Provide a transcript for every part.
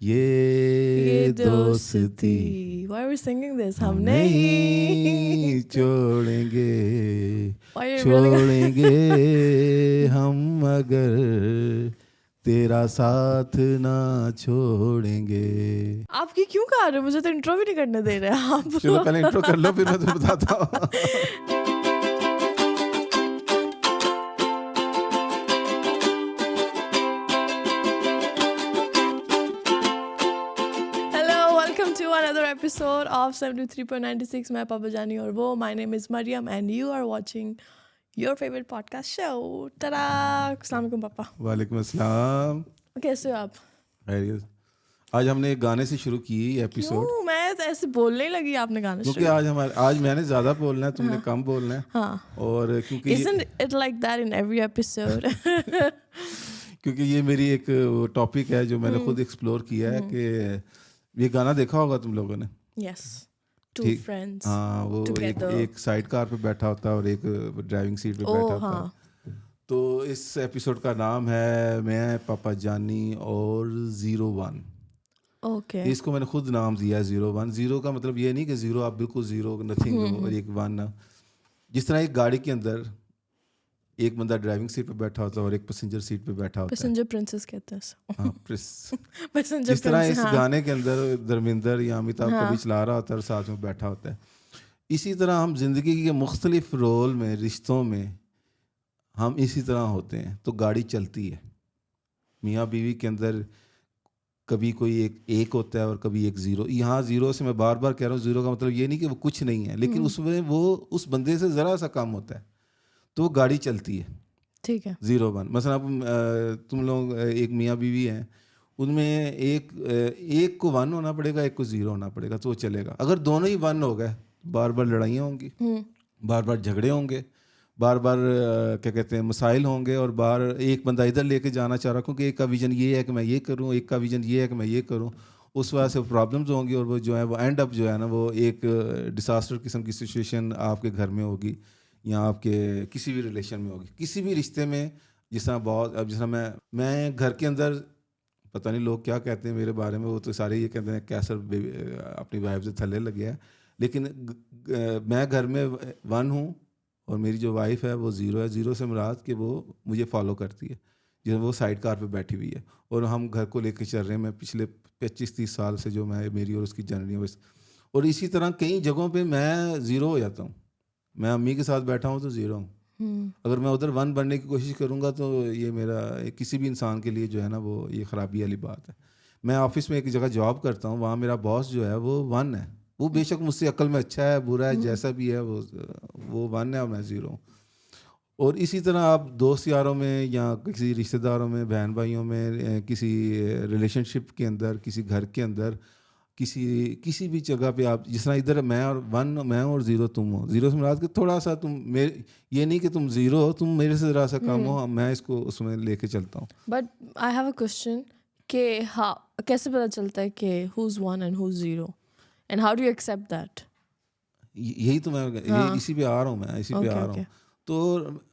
ये दोस्ती Why are we singing this? हम हम नहीं छोड़ेंगे Why are you really छोड़ेंगे हम अगर तेरा साथ ना छोड़ेंगे। आपकी क्यों गा रहे हो? मुझे तो इंट्रो भी नहीं करने दे रहे आप। चलो पहले इंट्रो कर लो, फिर मैं तुम्हें बताता हूँ। Hello, welcome to another episode of 73.96. मैं पापा जानी और वो. My name is Mariam and you are watching your favorite podcast show. Ta-da! अस्सलाम वालेकुम पापा. वालेकुम अस्सलाम। कैसे हो आप? खैरियत। आज हमने एक गाने से शुरू की एपिसोड, क्यों? मैं तो ऐसे बोलने ही लगी आपने गाना क्योंकि शुरू. आज मैंने ज़्यादा बोलना है, तुमने कम बोलना है। हाँ. और क्योंकि Isn't it like that in every episode? क्योंकि ये मेरी एक टॉपिक है जो मैंने खुद एक्सप्लोर किया है कि ये गाना देखा होगा तुम लोगों ने। Yes. Two ठीक। friends. हाँ, वो together. एक साइड कार पे बैठा होता है और एक ड्राइविंग सीट पे बैठा होता हाँ. है। तो इस एपिसोड का नाम है मैं, पापा जानी और 01। Okay. इसको मैंने खुद नाम दिया है 01। 0 का मतलब ये नहीं कि 0 आप बिल्कुल 0 नथिंग हो, और एक 1। जिस तरह एक गाड़ी के अंदर एक बंदा ड्राइविंग सीट पे बैठा होता है और एक पैसेंजर सीट पे बैठा होता है। पैसेंजर प्रिंसेस कहते हैं इसको. हाँ, पैसेंजर जिस तरह इस प्रिंसेस. गाने के अंदर धर्मेंद्र या अमिताभ हाँ. कभी चला रहा होता है और साथ में बैठा होता है, इसी तरह हम जिंदगी के मुख्तलिफ रोल में, रिश्तों में हम इसी तरह होते हैं। तो गाड़ी चलती है मियाँ बीवी के अंदर, कभी कोई एक होता है और कभी एक 0। यहाँ 0 से मैं बार बार कह रहा हूँ, 0 का मतलब ये नहीं कि वो कुछ नहीं है, लेकिन उसमें वो उस बंदे से ज़रा सा कम होता है, तो वो गाड़ी चलती है। ठीक है. 01 मसलन आप तुम लोग एक मियाँ बीवी हैं, उनमें एक को 1 होना पड़ेगा, एक को 0 होना पड़ेगा, तो वो चलेगा। अगर दोनों ही 1 हो गए, बार बार लड़ाइयाँ होंगी, बार बार झगड़े होंगे, बार बार क्या कहते हैं मसाइल होंगे, और बार एक बंदा इधर लेके जाना चाह रहा, क्योंकि एक का विजन ये है कि मैं ये करूँ, एक का विजन ये है कि मैं ये करूँ, उस वजह से प्रॉब्लम्स होंगी, और वो जो है वो एंड अप जो है ना वो एक डिसास्टर किस्म की सिचुएशन आपके घर में होगी या आपके किसी भी रिलेशन में होगी, किसी भी रिश्ते में। जिस तरह बहुत, अब जिस तरह मैं घर के अंदर, पता नहीं लोग क्या कहते हैं मेरे बारे में, वो तो सारे ये कहते हैं कैसर अपनी वाइफ से थल्ले लग गया है, लेकिन मैं घर में 1 हूँ और मेरी जो वाइफ है वो 0 है। 0 से मुराद कि वो मुझे फॉलो करती है, जो वो साइड कार पे बैठी हुई है, और हम घर को लेके चल रहे हैं। मैं पिछले 25-30 साल से जो मैं मेरी और उसकी जर्नी है, और इसी तरह कई जगहों पे मैं 0 हो जाता हूँ। मैं अम्मी के साथ बैठा हूँ तो 0 हूँ। अगर मैं उधर 1 बनने की कोशिश करूँगा तो ये मेरा किसी भी इंसान के लिए जो है ना वो ये ख़राबी वाली बात है। मैं ऑफिस में एक जगह जॉब करता हूँ, वहाँ मेरा बॉस जो है वो 1 है। वो बेशक मुझसे अक्ल में अच्छा है, बुरा है, जैसा भी है, वो 1 है और मैं 0 हूँ। और इसी तरह आप दोस्त यारों में या किसी रिश्तेदारों में, बहन भाइयों में, किसी रिलेशनशिप के अंदर, किसी घर के अंदर, किसी भी जगह पे आप, जिस तरह इधर मैं और 1 मैं और 0 तुम हो। 0 से मुराद कि थोड़ा सा तुम मेरे, ये नहीं कि तुम 0 हो, तुम मेरे से ज़रा सा कम हो, मैं इसको उसमें लेके चलता हूँ। But I have a question कि हाँ कैसे पता चलता है कि who's 1 and who's 0 and how do you accept that? यही तो मैं इसी पे आ रहा हूँ, मैं इसी पे आ रहा हूँ। तो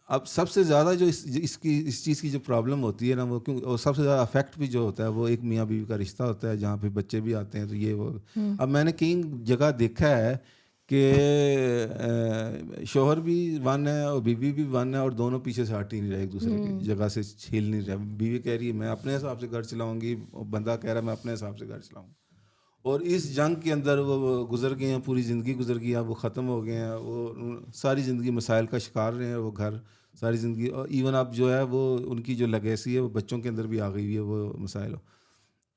अब सबसे ज़्यादा जो इस चीज़ की जो प्रॉब्लम होती है ना वो क्यों, और सबसे ज़्यादा अफेक्ट भी जो होता है वो एक मियाँ बीवी का रिश्ता होता है, जहाँ पे बच्चे भी आते हैं, तो ये वो। अब मैंने कई जगह देखा है कि शोहर भी 1 है और बीवी भी 1 है, और दोनों पीछे से हट ही नहीं रहे, एक दूसरे की जगह से छील नहीं रहे। बीवी कह रही है मैं अपने हिसाब से घर चलाऊँगी, और बंदा कह रहा है मैं अपने हिसाब से घर चलाऊँगा। और इस जंग के अंदर वो गुजर गए हैं, पूरी ज़िंदगी गुजर गई है, वो ख़त्म हो गए हैं, वो सारी ज़िंदगी मसाइल का शिकार रहे हैं वो घर, सारी ज़िंदगी। और इवन अब जो है वो उनकी जो लेगेसी है वो बच्चों के अंदर भी आ गई हुई है वो मसाइल।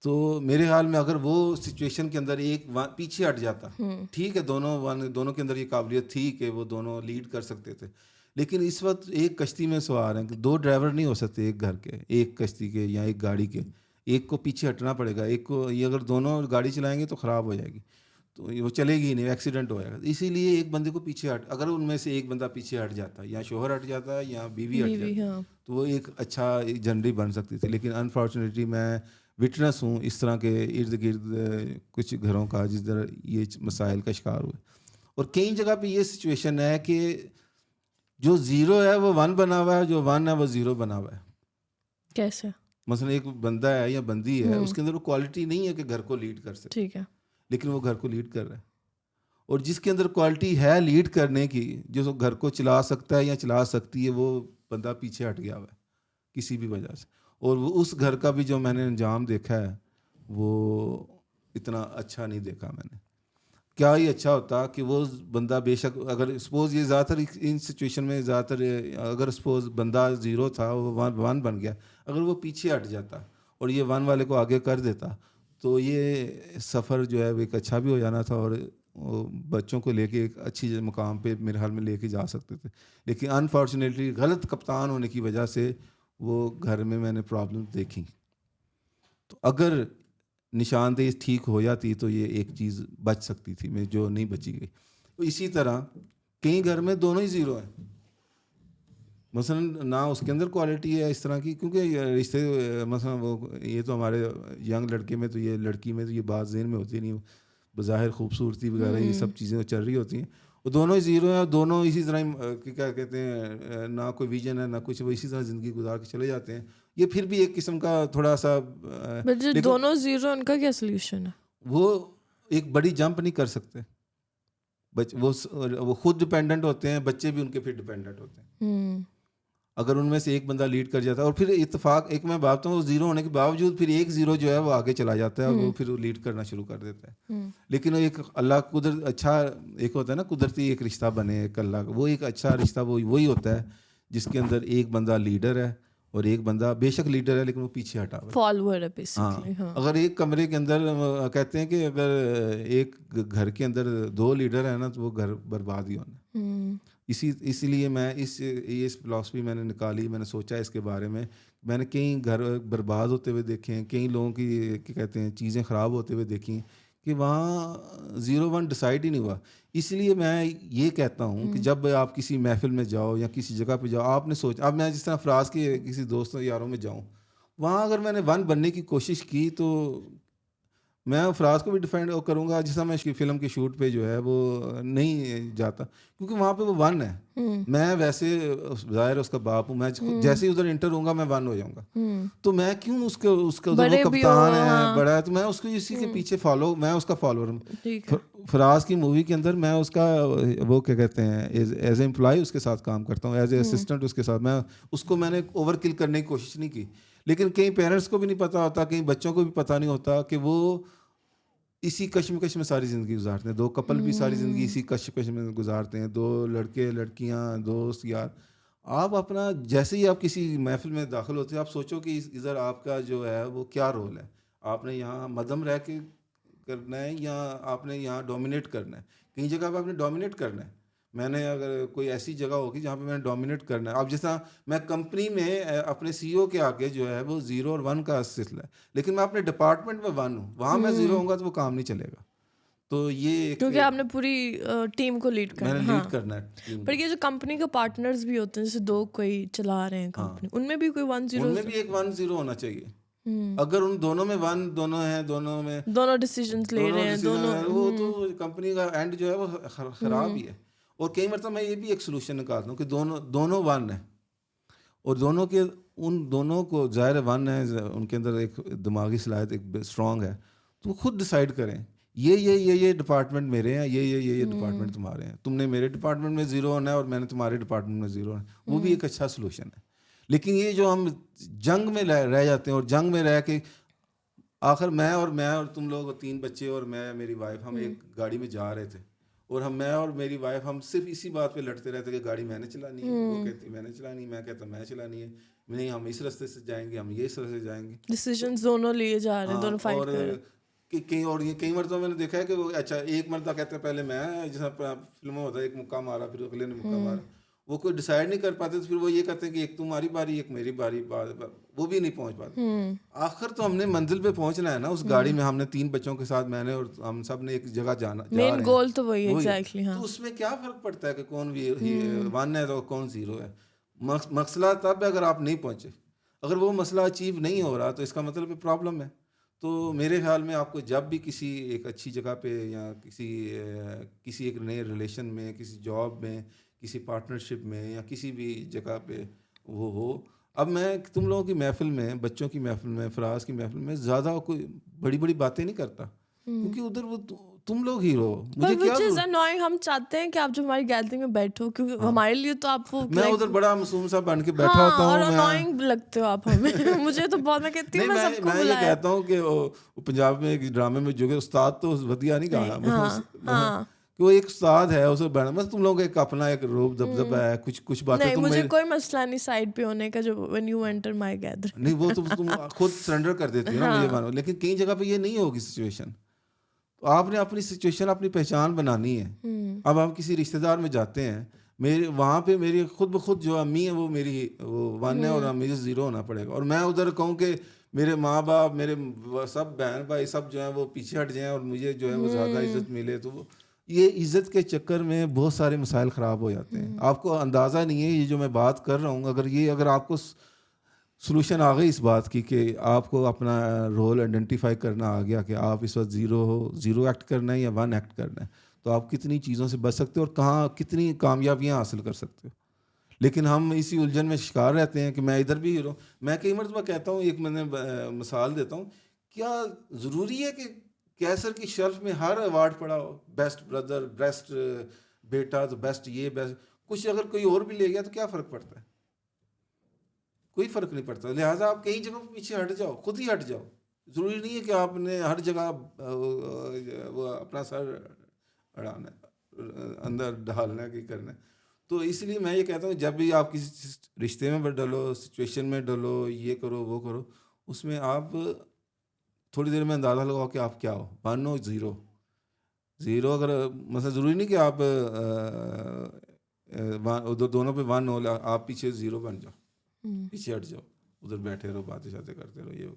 तो मेरे ख्याल में अगर वो सिचुएशन के अंदर एक पीछे हट जाता, ठीक है, दोनों के अंदर ये काबिलियत थी कि वो दोनों लीड कर सकते थे, लेकिन इस वक्त एक कश्ती में सवार हैं कि 2 ड्राइवर नहीं हो सकते एक घर के, एक कश्ती के या एक गाड़ी के। एक को पीछे हटना पड़ेगा, एक को, ये अगर दोनों गाड़ी चलाएंगे तो ख़राब हो जाएगी, तो ये वो चलेगी ही नहीं, एक्सीडेंट हो जाएगा। इसीलिए एक बंदे को पीछे हट, अगर उनमें से एक बंदा पीछे हट जाता, या शोहर हट जाता या बीवी हट जाती, तो वो एक अच्छा जर्नी बन सकती थी। लेकिन अनफॉर्चुनेटली मैं विटनेस हूँ इस तरह के इर्द गिर्द कुछ घरों का जिधर ये मसाइल का शिकार हुए। और कई जगह पे ये सिचुएशन है कि जो 0 है वो 1 बना हुआ है, जो 1 है वो 0 बना हुआ है। कैसे? मसलन एक बंदा है या बंदी है, उसके अंदर वो क्वालिटी नहीं है कि घर को लीड कर सके, ठीक है, लेकिन वो घर को लीड कर रहा है। और जिसके अंदर क्वालिटी है लीड करने की, जो घर को चला सकता है या चला सकती है, वो बंदा पीछे हट गया हुआ है किसी भी वजह से। और वो उस घर का भी जो मैंने अंजाम देखा है वो इतना अच्छा नहीं देखा मैंने। क्या ही अच्छा होता कि वो बंदा बेशक, अगर सपोज ये ज़्यादातर इन सिचुएशन में ज़्यादातर, अगर सपोज बंदा 0 था वो 1 बन गया, अगर वो पीछे हट जाता और ये 1 वाले को आगे कर देता, तो ये सफ़र जो है वो एक अच्छा भी हो जाना था और वो बच्चों को लेके एक अच्छी मुकाम पे मेरे हाल में लेके जा सकते थे। लेकिन अनफॉर्चुनेटली गलत कप्तान होने की वजह से वो घर में मैंने प्रॉब्लम देखी। तो अगर निशानदेही ठीक हो जाती तो ये एक चीज़ बच सकती थी, मैं जो नहीं बची गई। तो इसी तरह कई घर में दोनों ही 0 हैं, मसलन ना उसके अंदर क्वालिटी है इस तरह की, क्योंकि रिश्ते मसलन वो ये तो हमारे यंग लड़के में तो ये, लड़की में तो ये बात ज़हन में होती नहीं, बज़ाहिर खूबसूरती वगैरह ये सब चीज़ें चल रही होती हैं, वो दोनों ही 0 हैं और दोनों इसी तरह क्या कहते हैं, ना कोई विजन है ना कुछ, वो इसी तरह ज़िंदगी गुजार के चले जाते हैं। ये फिर भी एक किस्म का थोड़ा सा बट जो लेकिन दोनों 0 उनका क्या सोल्यूशन है? वो एक बड़ी जंप नहीं कर सकते, वो खुद डिपेंडेंट होते हैं, बच्चे भी उनके फिर डिपेंडेंट होते हैं। अगर उनमें से एक बंदा लीड कर जाता है और फिर इत्तेफाक एक मैं बात हूँ, 0 होने के बावजूद फिर एक 0 जो है वो आगे चला जाता है और वो फिर लीड करना शुरू कर देता है। लेकिन वो एक अल्लाह कुदरत अच्छा, एक होता है ना कुदरती एक रिश्ता बने एक अल्लाह का, वो एक अच्छा रिश्ता वही होता है जिसके अंदर एक बंदा लीडर है और एक बंदा बेशक लीडर है लेकिन वो पीछे हटा हुआ है, फॉलोअर है बेसिकली। हाँ। अगर एक कमरे के अंदर कहते हैं कि अगर एक घर के अंदर 2 लीडर है ना तो वो घर बर्बाद ही होना है। इसीलिए मैं इस फिलॉसफी मैंने निकाली, मैंने सोचा इसके बारे में। मैंने कई घर बर्बाद होते हुए देखे हैं, कई लोगों की क्या कहते हैं चीज़ें ख़राब होते हुए देखी कि वहाँ 0-1 डिसाइड ही नहीं हुआ। इसलिए मैं ये कहता हूँ कि जब आप किसी महफिल में जाओ या किसी जगह पे जाओ, आपने सोचा, अब मैं जिस तरह फराज के किसी दोस्तों यारों में जाऊँ, वहाँ अगर मैंने 1 बनने की कोशिश की तो मैं फराज को भी डिफेंड करूँगा, जिस तरह मैं इसकी फ़िल्म के शूट पे जो है वो नहीं जाता, क्योंकि वहाँ पे वो 1 है। मैं वैसे ज़ाहिर उसका बाप हूँ, मैं जैसे ही उधर इंटर होऊंगा मैं 1 हो जाऊँगा, तो मैं क्यों उसके उसका उधर वो कप्तान है, बड़ा है, तो मैं उसको इसी के पीछे मैं उसका फॉलोअर हूँ। फराज की मूवी के अंदर मैं उसका वो क्या कहते हैं एज एम्प्लॉय उसके साथ काम करता हूँ, एज ए असिस्टेंट उसके साथ। मैंने ओवर किल करने की कोशिश नहीं की। लेकिन कई पेरेंट्स को भी नहीं पता होता, कई बच्चों को भी पता नहीं होता कि वो इसी कश्मकश में सारी ज़िंदगी गुजारते हैं। 2 कपल भी सारी ज़िंदगी इसी कश्मकश में गुजारते हैं, 2 लड़के लड़कियां दोस्त यार। आप अपना जैसे ही आप किसी महफिल में दाखिल होते हैं, आप सोचो कि इधर आपका जो है वो क्या रोल है। आपने यहाँ मदम रह के करना है या आपने यहाँ डोमिनेट करना है। कई जगह पे आपने डोमिनेट करना है। मैंने अगर कोई ऐसी जगह होगी जहाँ पे मैंने डोमिनेट करना है, अब जैसा मैं कंपनी में अपने सीईओ के आगे जो है वो 0 और 1 का सिलसिला है, लेकिन मैं अपने डिपार्टमेंट में 1 हूँ, वहाँ मैं 0 होऊंगा तो वो काम नहीं चलेगा। तो ये क्योंकि आपने पूरी टीम को लीड करना मैंने है। लीड करना है टीम पर ये जो कंपनी के पार्टनर्स भी होते हैं, जैसे 2 कोई चला रहे हैं कंपनी, उनमें भी कोई 1-0, उनमें भी एक 1-0 होना चाहिए। अगर उन दोनों में 1 दोनों हैं, दोनों डिसीजंस ले रहे हैं, दोनों वो तो कंपनी का एंड जो है वो खराब ही है। और कई मतलब मैं ये भी एक सोल्यूशन निकालता हूँ कि दोनों 1 है और उन दोनों को ज़ाहिर 1 है, उनके अंदर एक दिमागी सलाहियत एक स्ट्रांग है, तो वो खुद डिसाइड करें ये डिपार्टमेंट मेरे हैं, ये डिपार्टमेंट तुम्हारे हैं, तुमने मेरे डिपार्टमेंट में 0 होना है और मैंने तुम्हारे डिपार्टमेंट में 0 होना है। वो भी एक अच्छा सोल्यूशन है। लेकिन ये जो हम जंग में रह जाते हैं और जंग में रह के आखिर मैं और तुम लोग 3 बच्चे और मैं मेरी वाइफ, हम एक गाड़ी में जा रहे थे और मैं और मेरी वाइफ हम सिर्फ इसी बात पे लड़ते रहते कि गाड़ी मैंने चलानी है, वो कहती मैंने चलानी है, मैं कहता मैं चलानी है, नहीं हम इस रास्ते से जाएंगे, हम ये इस रास्ते से जाएंगे। डिसीजंस दोनों लिए जा रहे हैं, दोनों फाइट कर रहे हैं। कई मरतबा मैंने देखा है कि वो अच्छा एक मरतबा कहते हैं पहले मैं, जैसा फिल्मों होता है एक मुक्का मारा फिर अगले ने मुक्का मारा, वो कोई डिसाइड नहीं कर पाते, तो फिर वो ये कहते हैं कि एक तुम्हारी बारी एक मेरी बारी, वो भी नहीं पहुंच पाते। आखिर तो हमने मंजिल पे पहुंचना है ना, उस गाड़ी में हमने 3 बच्चों के साथ, मैंने और हम सब ने एक जगह जाना, मेन गोल तो वही है। एग्जैक्टली। तो उसमें क्या फर्क पड़ता है कि कौन भी 1 है तो कौन 0 है। मसला तब है अगर आप नहीं पहुंचे, अगर वो मसला अचीव नहीं हो रहा तो इसका मतलब प्रॉब्लम है। तो मेरे ख्याल में आपको जब भी किसी एक अच्छी जगह पे या किसी एक नए रिलेशन में, किसी जॉब में, किसी पार्टनरशिप में या किसी भी जगह पे वो हो, अब मैं तुम लोगों की महफिल में, बच्चों की महफिल में, फराज की महफिल में ज़्यादा कोई बड़ी बड़ी बातें नहीं करता, क्योंकि उधर वो तुम लोग हीरो हो, मुझे पर क्या which is annoying, हम चाहते हैं कि आप जो हमारी गैदरिंग में बैठो, क्योंकि हमारे लिए तो आप वो मैं उधर बड़ा मासूम सा बन के बैठा होता और हूँ। अनोइंग लगते हो आप हमें। मुझे तो बहुत, मैं कहती हूँ नहीं, मैं सबको मैं ये बुलाया। कहता हूँ कि वो पंजाब में एक ड्रामे में जो कि उस्ताद तो वधिया नहीं गाना, हाँ कि वो एक उस्ताद है, उसे बना बस तुम लोगों का एक अपना एक रूप दबदबा है, कुछ कुछ बातें नहीं, तुम मुझे मेरे कोई मसला नहीं साइड पे होने का, जो when you enter my gathering. नहीं, वो तुम खुद सरेंडर कर देती हो ना, मुझे मानो, लेकिन कई जगह पे ये नहीं होगी सिचुएशन। तो आपने अपनी सिचुएशन, अपनी पहचान बनानी है। अब हम किसी रिश्तेदार में जाते हैं, मेरे वहाँ पे मेरी खुद ब खुद जो अम्मी है वो मेरी वो वन है और मुझे ज़ीरो होना पड़ेगा। और मैं उधर कहूँ कि मेरे माँ बाप, मेरे सब बहन भाई सब जो है वो पीछे हट जाएं और मुझे जो है वो ज़्यादा इज्जत मिले, तो वो ये इज्जत के चक्कर में बहुत सारे मसाइल ख़राब हो जाते हैं। आपको अंदाज़ा नहीं है ये जो मैं बात कर रहा हूँ, अगर आपको सोल्यूशन आ गई इस बात की कि आपको अपना रोल आइडेंटिफाई करना आ गया कि आप इस वक्त ज़ीरो एक्ट करना है या वन एक्ट करना है, तो आप कितनी चीज़ों से बच सकते हो और कहाँ कितनी कामयाबियाँ हासिल कर सकते हो। लेकिन हम इसी उलझन में शिकार रहते हैं कि मैं इधर भी हीरो। मैं कई मरतबा कहता हूँ, एक मैंने मिसाल देता हूँ, क्या ज़रूरी है कि कैसर की शेल्फ में हर अवार्ड पड़ा हो, बेस्ट ब्रदर, बेस्ट बेटा, तो बेस्ट ये बेस्ट, कुछ अगर कोई और भी ले गया तो क्या फ़र्क पड़ता है? कोई फ़र्क नहीं पड़ता। लिहाजा आप कई जगहों पर पीछे हट जाओ, खुद ही हट जाओ। ज़रूरी नहीं है कि आपने हर जगह वो अपना सर अड़ाना है, अंदर ढालना है कि करना है। तो इसलिए मैं ये कहता हूँ, जब भी आप किसी रिश्ते में डलो, सिचुएशन में डलो, ये करो वो करो, उसमें आप थोड़ी देर में अंदाज़ा लगाओ कि आप क्या हो, वन हो ज़ीरो। ज़ीरो अगर मतलब ज़रूरी नहीं कि आप दोनों पे वन हो, आप पीछे ज़ीरो बन जाओ, पीछे हट जाओ, उधर बैठे रहो, बातें शातें करते रहो, ये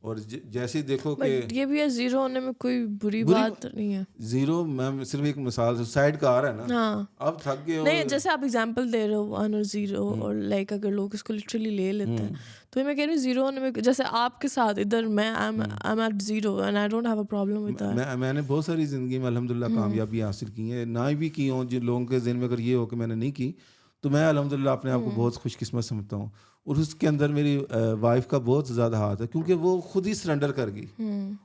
और जैसे ही देखो कि ये भी है, जीरो होने में कोई बुरी बात नहीं है। ज़ीरो, मैं सिर्फ एक मिसाल, साइड कार है ना, हाँ, आप थक गए हो। नहीं, जैसे आप एग्जांपल दे रहे हो वन और जीरो, और लाइक अगर लोग इसको लिटरली ले लेते हैं, तो मैं कह रही हूँ जीरो होने में, जैसे आपके साथ इधर मैं I am at zero and I don't have a problem with that. मैंने बहुत सारी ज़िंदगी में अल्हम्दुलिल्लाह कामयाबी हासिल की है, ना भी की हों। जिन लोगों के ज़हन में अगर ये हो कि मैंने नहीं की, तो मैं अल्हम्दुलिल्लाह अपने आप को बहुत खुशकिस्मत समझता हूँ। और उसके अंदर मेरी वाइफ का बहुत ज़्यादा हाथ है, क्योंकि वो खुद ही सरेंडर कर गई।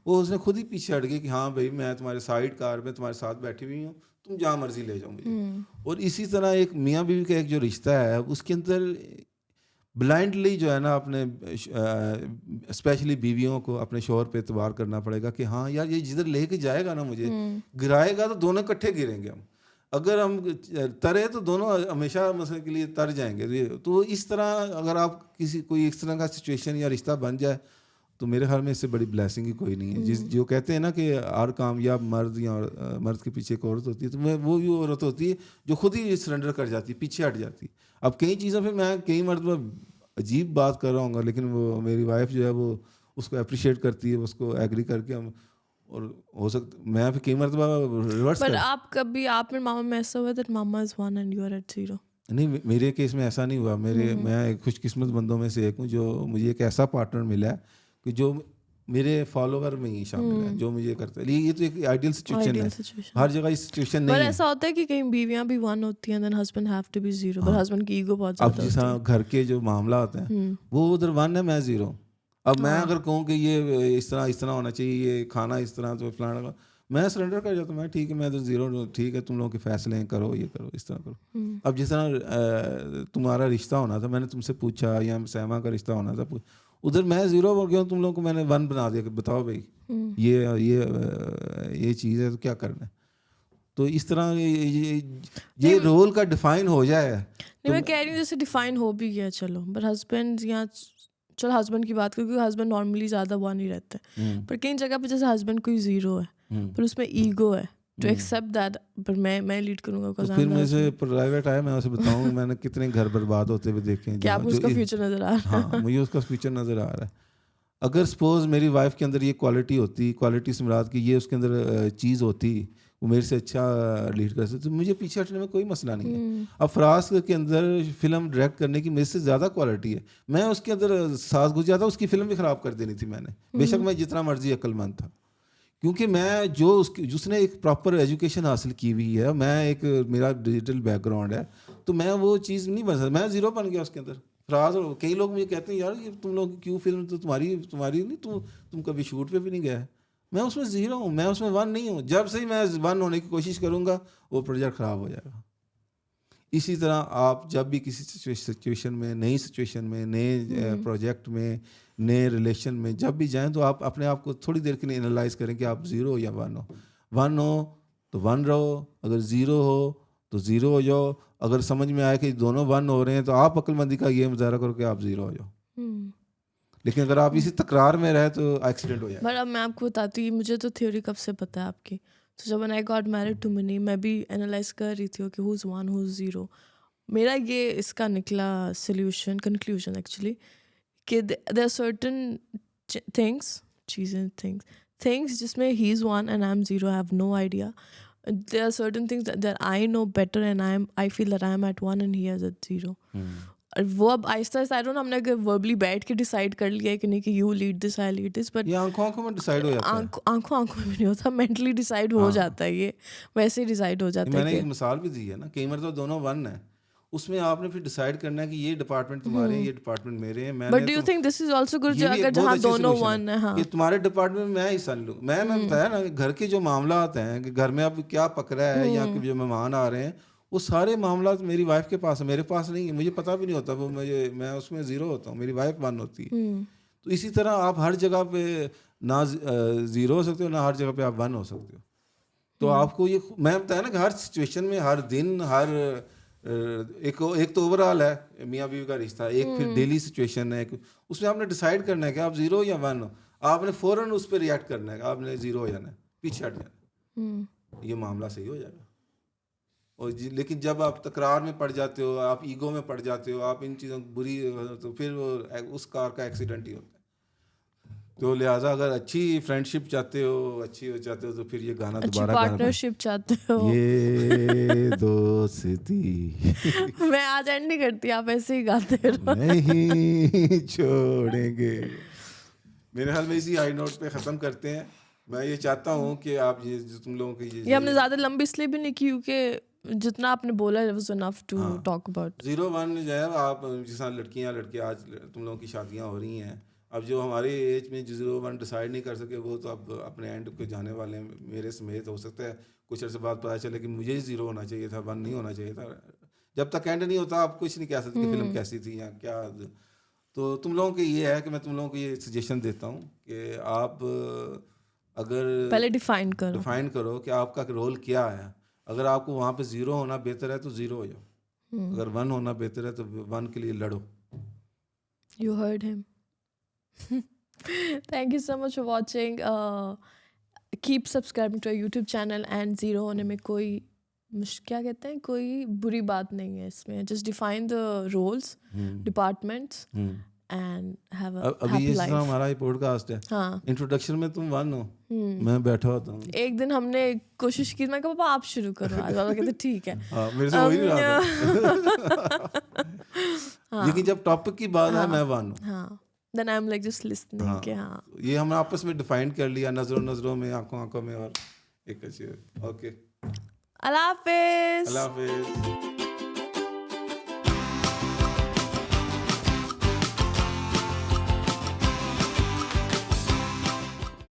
वो उसने खुद ही पीछे हट गई कि हाँ भाई, मैं तुम्हारे साइड कार में तुम्हारे साथ बैठी हुई हूँ, तुम जहाँ मर्जी ले जाओ मुझे। और इसी तरह एक मियाँ बीवी का एक जो रिश्ता है, उसके अंदर ब्लाइंडली जो है ना, अपने स्पेशली बीवियों को अपने शौहर पे एतबार करना पड़ेगा कि हाँ यार, ये जिधर लेके जाएगा ना मुझे, गिराएगा तो दोनों इकट्ठे गिरेंगे हम। अगर हम तरे तो दोनों हमेशा मसले के लिए तर जाएंगे। तो इस तरह अगर आप कोई इस तरह का सिचुएशन या रिश्ता बन जाए, तो मेरे ख्याल में इससे बड़ी ब्लेसिंग ही कोई नहीं है। जो कहते हैं ना कि हर कामयाब मर्द या मर्द के पीछे एक औरत होती है, तो वो भी औरत होती है जो खुद ही सरेंडर कर जाती है, पीछे हट जाती है। अब कई चीज़ों पे मैं कई मर्तबा अजीब बात कर रहा हूँ, लेकिन वो मेरी वाइफ जो है वो उसको अप्रिशिएट करती है, उसको एग्री करके हम, और हो सकता मैं फिर कई मरतबा रिवर्स पर आप कभी, आप मेरे मामा में ऐसा हुआ दैट मामा is one and you are at zero? नहीं, मेरे केस में ऐसा नहीं हुआ। मैं एक खुशकिस्मत बंदों में से एक हूँ, जो मुझे एक ऐसा पार्टनर मिला है कि जो मेरे फॉलोवर में ही शामिल है, जो मुझे करता है। ये तो एक आइडियल सिचुएशन है, हर जगह ये सिचुएशन नहीं पर है। ऐसा होता है कि कहीं बीवियां भी वन होती हैं, then husband have to be zero, पर हस्बैंड की ईगो बहुत अब ज्यादा जिस होती है। घर के जो मामला होते हैं, वो उधर वन है, मैं ज़ीरो। अब मैं अगर कहूँ कि ये इस तरह होना चाहिए, ये खाना इस तरह, तो फलाना, मैं सरेंडर कर जाता हूँ। मैं ठीक है, मैं तो ज़ीरो, ठीक है, तुम लोगों के फैसले हैं, करो, ये करो, इस तरह करो। अब जिस तरह तुम्हारा रिश्ता होना था, मैंने तुमसे पूछा, या सैमा का रिश्ता होना था, उधर मैं ज़ीरो हो गया हूँ, तुम लोगों को मैंने वन बना दिया कि बताओ भाई, ये चीज़ है तो क्या करना है। तो इस तरह ये रोल का डिफाइन हो जाए। नहीं, मैं कह रही हूँ जैसे डिफाइन हो भी गया, चलो, पर हस्बैंड, या चलो हस्बैंड की बात करो, क्योंकि हस्बैंड नॉर्मली ज़्यादा वन ही रहते हैं, पर कई जगह पे जैसे हस्बैंड कोई जीरो है, पर उसमें ईगो है, टू एक्सेप्ट दैट, पर मैं लीड करूंगा। तो फिर मुझे प्राइवेट आया, मैं उसे बताऊँ मैंने कितने घर बर्बाद होते हुए देखे हैं। क्या आपको उसका फ्यूचर नजर आ रहा है? हाँ, मुझे उसका फ्यूचर नज़र आ रहा है। अगर सपोज मेरी वाइफ के अंदर ये क्वालिटी से मुराद की ये उसके अंदर चीज़ होती, वो मेरे से अच्छा लीड कर सकती, तो मुझे पीछे हटने में कोई मसला नहीं है। अब फराज के अंदर फिल्म डायरेक्ट करने की मेरे से ज़्यादा क्वालिटी है, मैं उसके अंदर साथ घुस जाता, उसकी फिल्म भी ख़राब कर देनी थी मैंने, बेशक मैं जितना मर्जी अक्लमंद था, क्योंकि मैं जिसने एक प्रॉपर एजुकेशन हासिल की हुई है, मैं एक मेरा डिजिटल बैकग्राउंड है, तो मैं वो चीज़ नहीं बन सकता। मैं ज़ीरो बन गया उसके अंदर, फराज और कई लोग मुझे कहते हैं यार ये तुम लोग क्यों फिल्म तो तुम्हारी नहीं, तुम कभी शूट पे भी नहीं गया है। मैं उसमें 0 हूँ, मैं उसमें 1 नहीं हूँ। जब से ही मैं 1 होने की कोशिश करूँगा वो प्रोजेक्ट ख़राब हो जाएगा। इसी तरह आप जब भी किसी सिचुएशन में, नई सिचुएशन में, नए प्रोजेक्ट में, नए रिलेशन में जब भी जाएं तो आप अपने आप को थोड़ी देर के लिए एनालाइज करें कि आप 0 या 1 हो। 1 हो तो 1 रहो, अगर 0 हो तो 0 हो जाओ। अगर समझ में आए कि दोनों 1 हो रहे हैं तो आप अक्लमंदी का ये मुजाहरा करो कि आप 0 हो जाओ। लेकिन अगर आप इसी तकरार में रहे तो एक्सीडेंट हो जाए। बट अब मैं आपको बताती हूँ, मुझे तो थ्योरी कब से पता है आपकी। तो जब I got married to Mani, मैं भी एनालाइज कर रही थी कि हु इज़ 1 हु इज़ 0। मेरा ये इसका निकला सोल्यूशन, कंक्लूजन एक्चुअली, कि देयर आर सर्टेन थिंग्स जिसमें ही is 1 and I am 0, I have no idea. There are certain things that I know better and I feel that I am at 1 and he is at 0. और वो अब Aahista Aahista I don't know, हमने verbally बैठ के decide कर लिया है कि नहीं कि you lead this I lead this, but ये आंखों में डिसाइड हो जाता है। आंखों में भी नहीं होता, मेंटली डिसाइड हो जाता है, ये वैसे ही डिसाइड हो जाता है। मैंने एक मिसाल भी दी है ना, कई मरतबा दोनों 1 है, उसमें आपने फिर डिसाइड करना है कि ये डिपार्टमेंट तुम्हारे हैं, ये डिपार्टमेंट मेरे हैं। But do you think this is also good अगर जहां दोनों 1 है? हाँ, कि तुम्हारे डिपार्टमेंट में मैं हिस्सा लूँ। मैंने बताया ना, घर के जो मामला आते हैं कि घर में अब क्या पक रहा है या कि जो मेहमान आ रहे हैं, वो सारे मामला मेरी वाइफ के पास है, मेरे पास नहीं है। मुझे पता भी नहीं होता, वो मैं उसमें 0 होता हूँ, मेरी वाइफ 1 होती है। तो इसी तरह आप हर जगह पे ना 0 हो सकते हो, ना हर जगह पे आप 1 हो सकते हो। तो आपको ये मैं बताया ना कि हर सिचुएशन में, हर दिन, हर एक तो ओवरऑल है मियाँ बीवी का रिश्ता, एक फिर डेली सिचुएशन है, उसमें आपने डिसाइड करना है कि आप 0 या 1 हो। आपने फ़ौरन उस पर रिएक्ट करना है कि आपने 0 हो जाना है, पीछे हट जाना, ये मामला सही हो जाएगा। और लेकिन जब आप तकरार में पड़ जाते हो, आप ईगो में पड़ जाते हो, आप इन चीज़ों बुरी, तो फिर वो उस कार का एक्सीडेंट ही होता है। तो लिहाजा अगर अच्छी फ्रेंडशिप चाहते हो, अच्छी हो चाहते हो, तो फिर ये गाना दोबारा पार्टनरशिप चाहते हो, ये दोस्ती मैं आज एंड नहीं करती, आप ऐसे ही गाते रहो, नहीं छोड़ेंगे। मेरे ख्याल में इसी हाई नोट पे ख़त्म करते हैं। मैं ये चाहता हूँ कि आप ये जो तुम लोगों की ये हमने ज़्यादा लंबी इसलिए भी नहीं की क्योंकि जितना आपने बोला was enough to talk about. 0-1 जो है, आप जिस तरह लड़कियाँ लड़के आज तुम लोगों की शादियाँ हो रही हैं, अब जो हमारे एज में जो 0-1 डिसाइड नहीं कर सके, वो तो अब अपने एंड पे जाने वाले हैं, मेरे समेत। हो सकता है कुछ अर्से बाद पता चले कि मुझे ही 0 होना चाहिए था, 1 नहीं होना चाहिए था। जब तक एंड नहीं होता आप कुछ नहीं कह सकते कि फिल्म कैसी थी या क्या। तो तुम लोगों के ये है कि मैं तुम लोगों को ये सजेशन देता हूँ कि आप अगर पहले डिफाइन करो कि आपका रोल क्या है। अगर आपको वहाँ पे 0 होना बेहतर है तो 0 हो जाओ, अगर 1 होना बेहतर है तो 1 के लिए लड़ो। You heard him. Thank you so much for watching. Keep subscribing to our YouTube channel and 0 होने में कोई क्या कहते हैं, कोई बुरी बात नहीं है इसमें. Just define the roles, departments and have a happy life. अभी हमारा ये पॉडकास्ट है, हाँ, इंट्रोडक्शन में तुम 1 हो, मैं बैठा होता हूँ। एक दिन हमने कोशिश की, मैं कहा पापा आप शुरू करो आज, पापा कहते ठीक है। हाँ, मेरे से हो ही नहीं रहा था। लेकिन जब टॉपिक की बात है, मैं 1 हूँ। हाँ, then I'm like just listening कि हाँ, ये हमने आपस में डिफाइन कर लिया, नजरों में, आंखों में, और एक अच्छी। ओके, अल्लाह हाफिज। अल्लाह हाफिज।